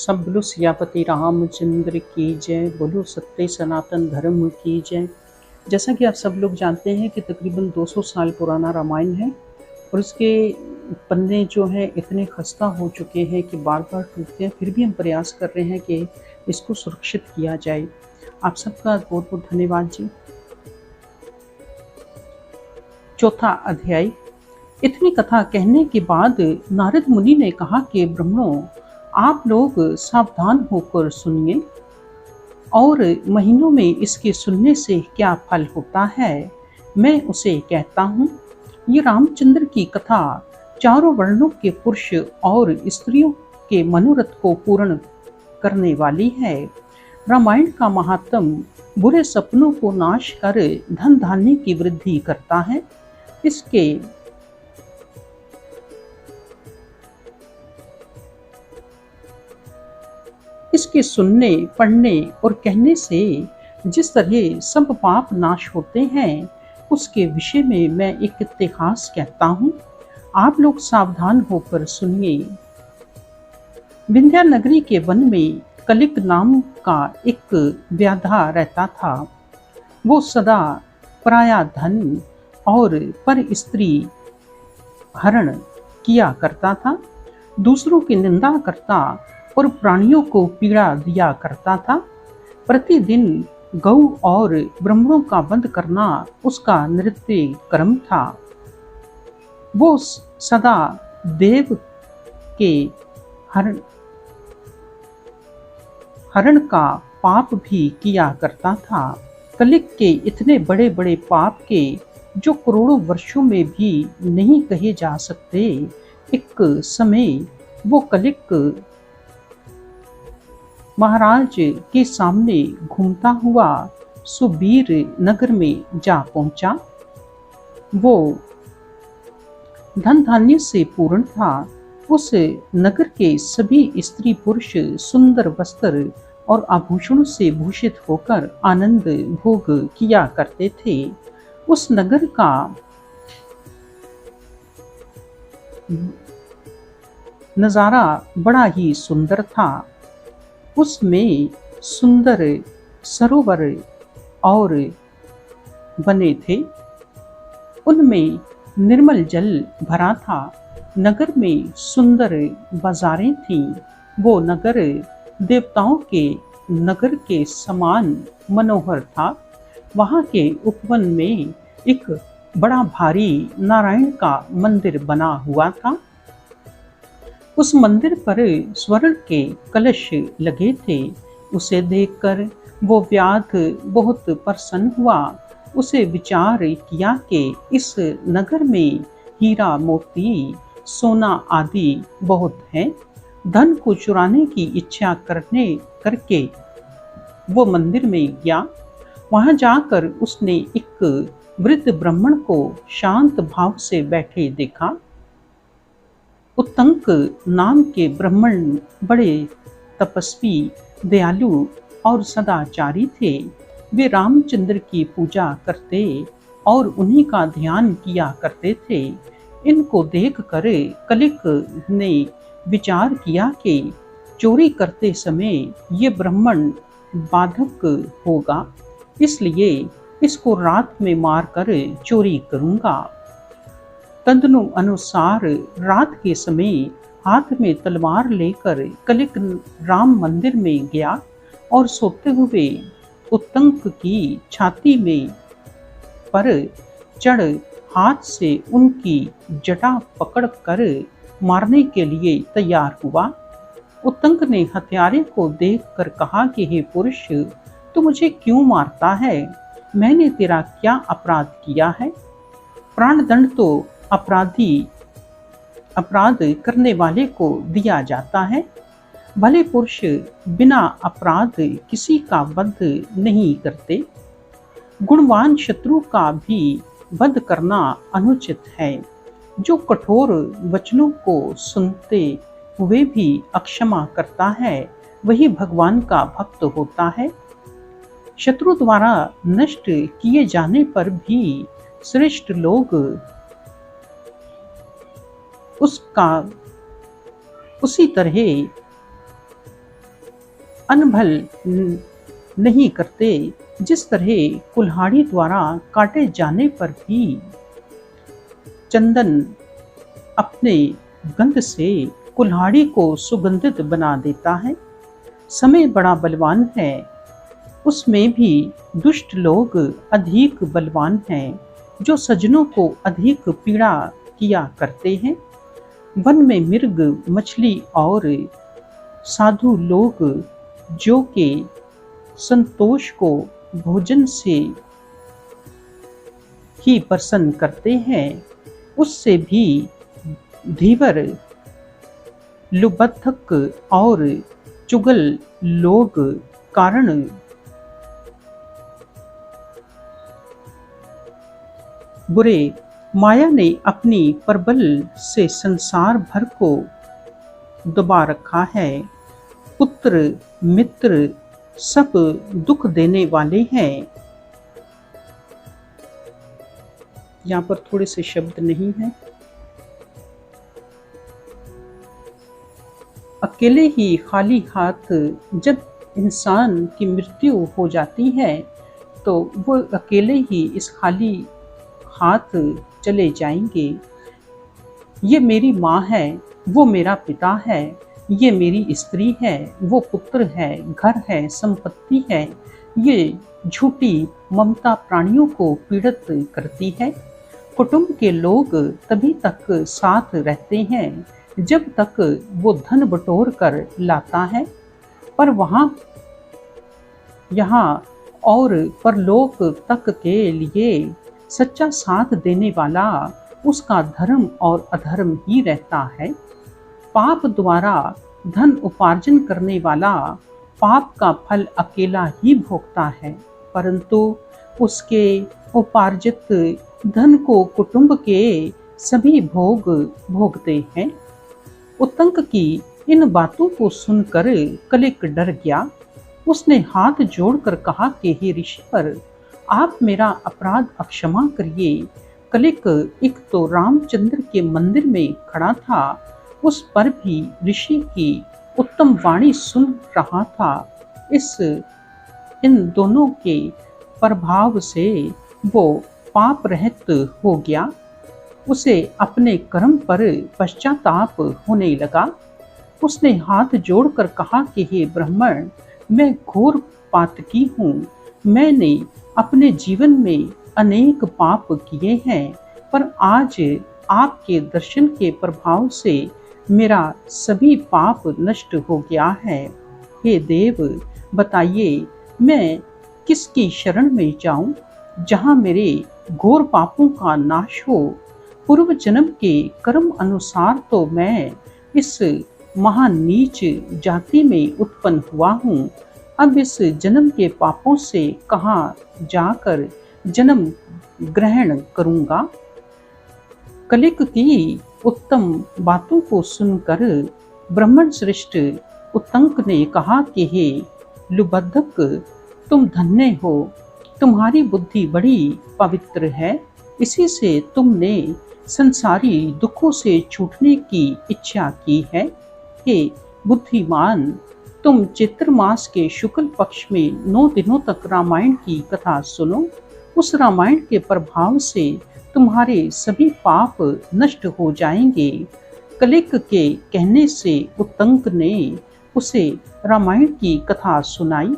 सब बोलो सियापति रामचंद्र की जय, बोलो सत्य सनातन धर्म की जय। जैसा कि आप सब लोग जानते हैं कि तकरीबन 200 साल पुराना रामायण है और उसके पन्ने जो हैं इतने खस्ता हो चुके हैं कि बार बार टूटते हैं, फिर भी हम प्रयास कर रहे हैं कि इसको सुरक्षित किया जाए। आप सबका बहुत बहुत धन्यवाद जी। चौथा अध्याय। इतनी कथा कहने के बाद नारद मुनि ने कहा कि ब्राह्मणों, आप लोग सावधान होकर सुनिए और महीनों में इसके सुनने से क्या फल होता है मैं उसे कहता हूँ। ये रामचंद्र की कथा चारों वर्णों के पुरुष और स्त्रियों के मनोरथ को पूर्ण करने वाली है। रामायण का महात्म बुरे सपनों को नाश कर धन धान्य की वृद्धि करता है। इसके सुनने, पढ़ने और कहने से जिस तरह सब पाप नाश होते हैं, उसके विषय में मैं एक इतिहास कहता हूँ। आप लोग सावधान होकर सुनिए। विंध्या नगरी के वन में कलिक नाम का एक व्याधा रहता था। वो सदा पराया धन और पर स्त्री हरण किया करता था, दूसरों की निंदा करता और प्राणियों को पीड़ा दिया करता था। प्रतिदिन गौ और ब्राह्मणों का वध करना उसका नित्य कर्म था। वो सदा देव के हरण का पाप भी किया करता था। कलिक के इतने बड़े बड़े पाप के जो करोड़ों वर्षों में भी नहीं कहे जा सकते, एक समय वो कलिक महाराज के सामने घूमता हुआ सुबीर नगर में जा पहुंचा। वो धन धान्य से पूर्ण था। उस नगर के सभी स्त्री पुरुष सुंदर वस्त्र और आभूषणों से भूषित होकर आनंद भोग किया करते थे। उस नगर का नजारा बड़ा ही सुंदर था। उसमें सुंदर सरोवर और बने थे, उनमें निर्मल जल भरा था। नगर में सुंदर बाजारें थीं। वो नगर देवताओं के नगर के समान मनोहर था। वहाँ के उपवन में एक बड़ा भारी नारायण का मंदिर बना हुआ था। उस मंदिर पर स्वर्ण के कलश लगे थे। उसे देखकर वो व्याध बहुत प्रसन्न हुआ। उसे विचार किया कि इस नगर में हीरा मोती सोना आदि बहुत है। धन को चुराने की इच्छा करके वो मंदिर में गया। वहां जाकर उसने एक वृद्ध ब्राह्मण को शांत भाव से बैठे देखा। उत्तंक नाम के ब्राह्मण बड़े तपस्वी, दयालु और सदाचारी थे। वे रामचंद्र की पूजा करते और उन्हीं का ध्यान किया करते थे। इनको देखकर कलिक ने विचार किया कि चोरी करते समय ये ब्राह्मण बाधक होगा, इसलिए इसको रात में मारकर चोरी करूंगा। तदनु अनुसार रात के समय हाथ में तलवार लेकर कलिक राम मंदिर में गया और सोते हुए उत्तंक की छाती में पर चढ़ हाथ से उनकी जटा पकड़कर मारने के लिए तैयार हुआ। उत्तंक ने हत्यारे को देखकर कहा कि हे पुरुष, तू मुझे क्यों मारता है? मैंने तेरा क्या अपराध किया है? प्राणदंड तो अपराध करने वाले को दिया जाता है। भले पुरुष बिना अपराध किसी का वध नहीं करते। गुणवान शत्रु का भी वध करना अनुचित है। जो कठोर वचनों को सुनते हुए भी अक्षमा करता है, वही भगवान का भक्त होता है। शत्रु द्वारा नष्ट किए जाने पर भी श्रेष्ठ लोग उसका उसी तरह अनभल नहीं करते। जिस तरह कुल्हाड़ी द्वारा काटे जाने पर भी चंदन अपने गंध से कुल्हाड़ी को सुगंधित बना देता है, समय बड़ा बलवान है, उसमें भी दुष्ट लोग अधिक बलवान हैं, जो सज्जनों को अधिक पीड़ा किया करते हैं। वन में मृग, मछली और साधु लोग जो के संतोष को भोजन से ही प्रसन्न करते हैं, उससे भी धीवर, लुबद्धक और चुगल लोग कारण बुरे। माया ने अपनी प्रबल से संसार भर को दबा रखा है। पुत्र मित्र सब दुख देने वाले हैं। यहाँ पर थोड़े से शब्द नहीं हैं। अकेले ही खाली हाथ जब इंसान की मृत्यु हो जाती है तो वो अकेले ही इस खाली हाथ चले जाएंगे। ये मेरी माँ है, वो मेरा पिता है, ये मेरी स्त्री है, वो पुत्र है, घर है, संपत्ति है। ये झूठी ममता प्राणियों को पीड़ित करती है। कुटुंब के लोग तभी तक साथ रहते हैं जब तक वो धन बटोर कर लाता है, पर यहाँ और परलोक तक के लिए सच्चा साथ देने वाला उसका धर्म और अधर्म ही रहता है। पाप द्वारा धन उपार्जन करने वाला पाप का फल अकेला ही भोगता है, परंतु उसके उपार्जित धन को कुटुंब के सभी भोग भोगते हैं। उत्तंक की इन बातों को सुनकर कलिक डर गया। उसने हाथ जोड़कर कहा कि हे ऋषिवर, आप मेरा अपराध अक्षमा करिए। कलिक एक तो रामचंद्र के मंदिर में खड़ा था, उस पर भी ऋषि की उत्तम वाणी सुन रहा था। इन दोनों के प्रभाव से वो पाप रहित हो गया। उसे अपने कर्म पर पश्चाताप होने लगा। उसने हाथ जोड़कर कहा कि हे ब्राह्मण, मैं घोर पातकी हूँ। मैंने अपने जीवन में अनेक पाप किए हैं, पर आज आपके दर्शन के प्रभाव से मेरा सभी पाप नष्ट हो गया है। हे देव, बताइए मैं किसकी शरण में जाऊं, जहां मेरे घोर पापों का नाश हो। पूर्व जन्म के कर्म अनुसार तो मैं इस महान नीच जाति में उत्पन्न हुआ हूँ। अब इस जन्म के पापों से कहाँ जाकर जन्म ग्रहण करूँगा। कलिक की उत्तम बातों को सुनकर ब्राह्मण श्रेष्ठ उत्तंक ने कहा कि हे लुबद्धक, तुम धन्य हो, तुम्हारी बुद्धि बड़ी पवित्र है। इसी से तुमने संसारी दुखों से छूटने की इच्छा की है। हे बुद्धिमान, तुम चैत्र मास के शुक्ल पक्ष में 9 दिनों तक रामायण की कथा सुनो। उस रामायण के प्रभाव से तुम्हारे सभी पाप नष्ट हो जाएंगे। कलिक के कहने से उत्तंक ने उसे रामायण की कथा सुनाई,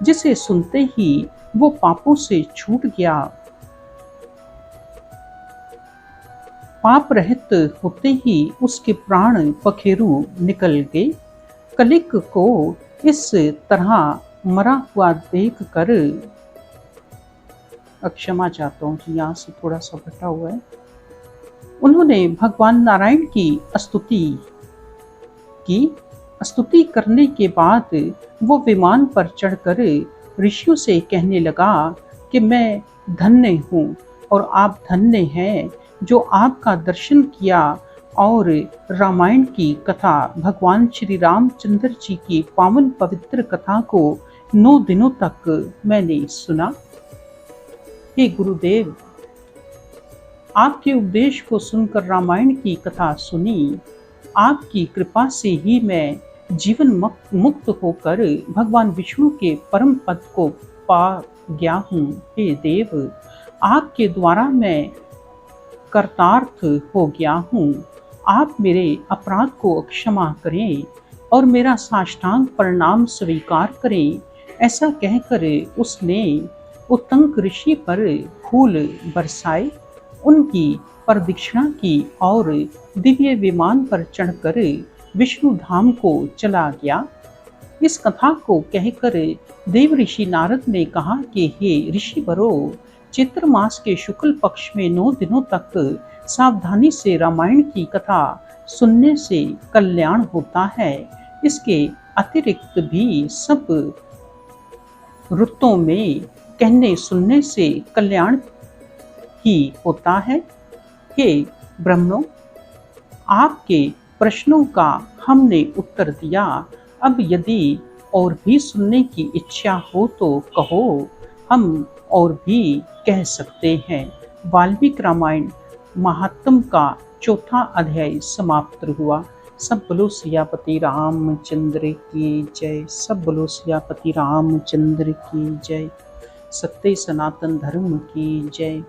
जिसे सुनते ही वो पापों से छूट गया। पाप रहित होते ही उसके प्राण पखेरु निकल गए। कलिक को इस तरह मरा हुआ देख कर, क्षमा चाहता हूँ जी, यहाँ से थोड़ा सा बटा हुआ है। उन्होंने भगवान नारायण की स्तुति करने के बाद वो विमान पर चढ़कर ऋषियों से कहने लगा कि मैं धन्य हूँ और आप धन्य हैं जो आपका दर्शन किया और रामायण की कथा, भगवान श्री रामचंद्र जी की पावन पवित्र कथा को 9 दिनों तक मैंने सुना। हे गुरुदेव, आपके उपदेश को सुनकर रामायण की कथा सुनी। आपकी कृपा से ही मैं जीवन मुक्त होकर भगवान विष्णु के परम पद को पा गया हूँ। हे देव, आपके द्वारा मैं कर्तार्थ हो गया हूँ। आप मेरे अपराध को क्षमा करें और मेरा साष्टांग प्रणाम स्वीकार करें। ऐसा कहकर उसने उत्तंक ऋषि पर फूल बरसाए, उनकी प्रदक्षिणा की और दिव्य विमान पर चढ़कर विष्णु धाम को चला गया। इस कथा को कहकर देव ऋषि नारद ने कहा कि हे ऋषि वरो, चैत्र मास के शुक्ल पक्ष में 9 दिनों तक सावधानी से रामायण की कथा सुनने से कल्याण होता है। इसके अतिरिक्त भी सब ऋतुओं में कहने सुनने से कल्याण ही होता है। हे ब्रह्मणों, आपके प्रश्नों का हमने उत्तर दिया। अब यदि और भी सुनने की इच्छा हो तो कहो, हम और भी कह सकते हैं। वाल्मीकि रामायण महात्म का 4था अध्याय समाप्त हुआ। सब बोलो सियापति रामचंद्र की जय। सब बोलो सियापति रामचंद्र की जय। सत्य सनातन धर्म की जय।